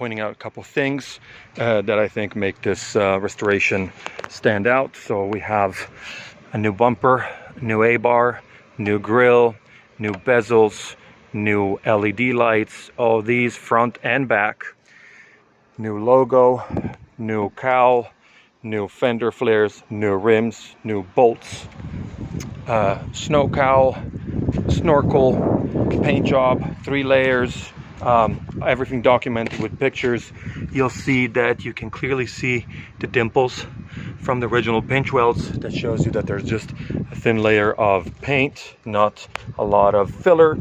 pointing out a couple things that I think make this restoration stand out. So we have a new bumper, new A-bar, new grille, new bezels, new LED lights, all these front and back, new logo, new cowl, new fender flares, new rims, new bolts, snow cowl, snorkel, paint job, 3 layers, everything documented with pictures. You'll see that you can clearly see the dimples from the original pinch welds. That shows you that there's just a thin layer of paint, not a lot of filler.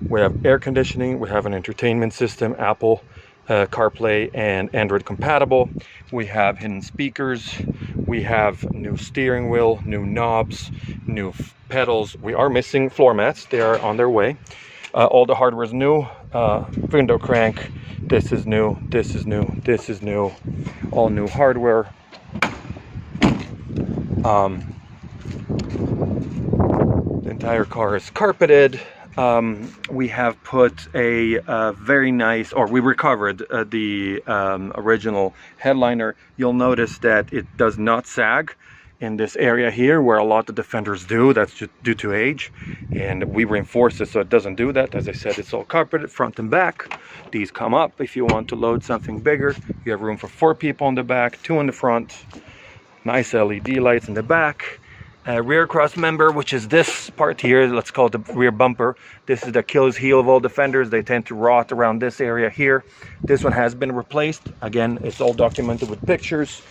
We have air conditioning, we have an entertainment system, Apple CarPlay and Android compatible. We have hidden speakers, we have new steering wheel, new knobs, new pedals. We are missing floor mats, they are on their way. All the hardware is new. Window crank, this is new, this is new, this is new, all new hardware. The entire car is carpeted. We have put a very nice, or we recovered the original headliner. You'll notice that it does not sag in this area here where a lot of Defenders do. That's just due to age, and we reinforce it so it doesn't do that. As I said, it's all carpeted front and back. These come up if you want to load something bigger. You have room for 4 people in the back, 2 in the front. Nice LED lights in the back. Rear cross member, which is this part here, let's call it the rear bumper. This is the Achilles heel of all Defenders. They tend to rot around this area here. This one has been replaced. Again, it's all documented with pictures.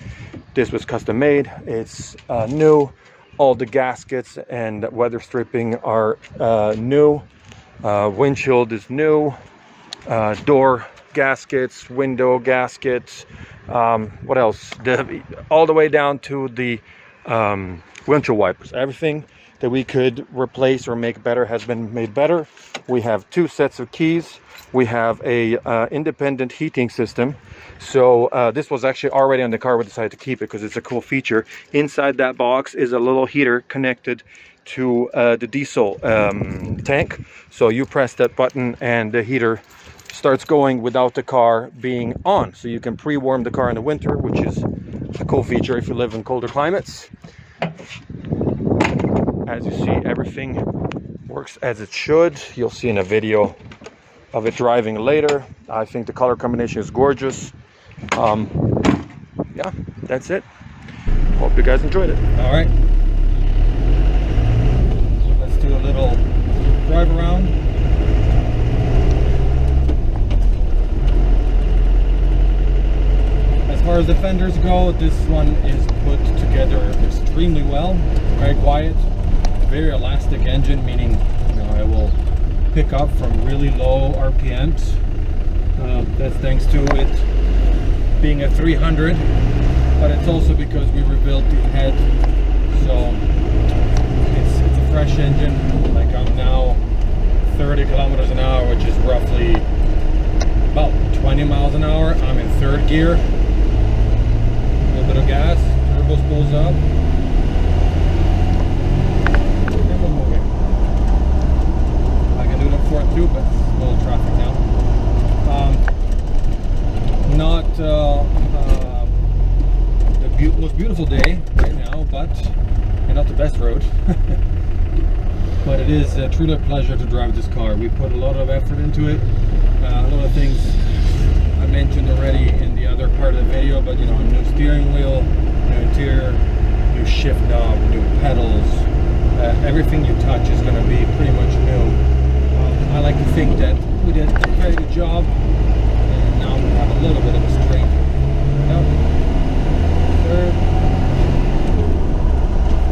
This was custom made. It's new. All the gaskets and weather stripping are new. Windshield is new. Door gaskets, window gaskets. What else? All the way down to the windshield wipers. Everything that we could replace or make better has been made better. We have 2 sets of keys. We have a independent heating system. So this was actually already on the car. We decided to keep it because it's a cool feature. Inside that box is a little heater connected to the diesel tank. So you press that button and the heater starts going without the car being on. So you can pre-warm the car in the winter, which is a cool feature if you live in colder climates. As you see, everything works as it should. You'll see in a video of it driving later. I think the color combination is gorgeous. Yeah, that's it. Hope you guys enjoyed it. All right, let's do a little drive around. As far as Defenders go, this one is put together extremely well. Very quiet, very elastic engine, meaning it will pick up from really low RPMs. That's thanks to it being a 300, but it's also because we rebuilt the head, so it's a fresh engine. Like I'm now 30 kilometers an hour, which is roughly about 20 miles an hour. I'm in 3rd gear. A little bit of gas, turbo spools up. And we're moving. I can do it on 4th too, but it's a little traffic now. Not the most beautiful day right now, but and not the best road. But it is truly a pleasure to drive this car. We put a lot of effort into it. A lot of things I mentioned already in the other part of the video, but new steering wheel, new interior, new shift knob, new pedals. Everything you touch is going to be pretty much new. I like to think that we did a very good job, and now we have a little bit of a straight. Yep. 3rd,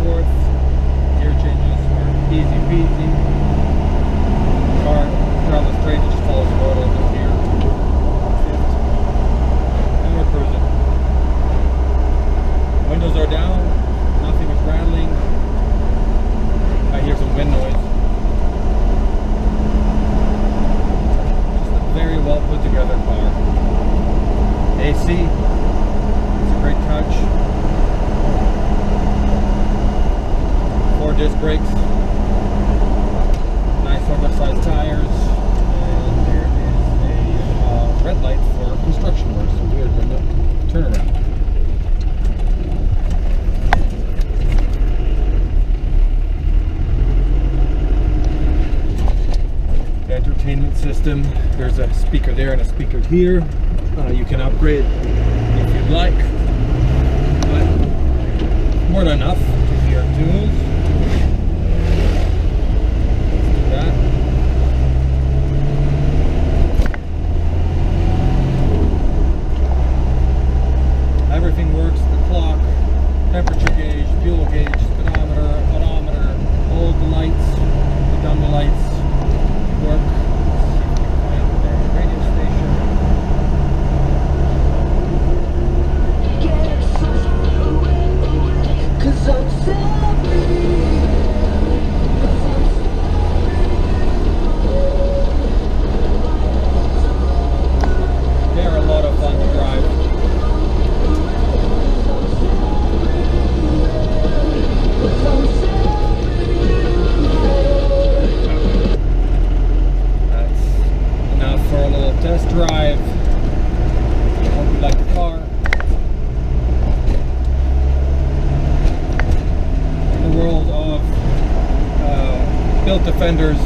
4th, gear changes are easy peasy. Car travels straight, it just follows the road a little bit here. 5th, and we're cruising. Windows are down, nothing is rattling. I hear some wind noise. Just a very well put together car. AC, it's a great touch. 4 disc brakes, nice oversized tires, and there is a red light for construction work, so we're going to turn around. The entertainment system, there's a speaker there and a speaker here. You can upgrade if you'd like, but more than enough to hear tunes. Let's do that. Everything works, the clock, temperature gauge, fuel gauge, speedometer, odometer, all the lights, the dummy lights work. Let's see if we can find the radio station. They're a lot of fun to drive. For a little test drive. I hope you like the car. In the world of built Defenders,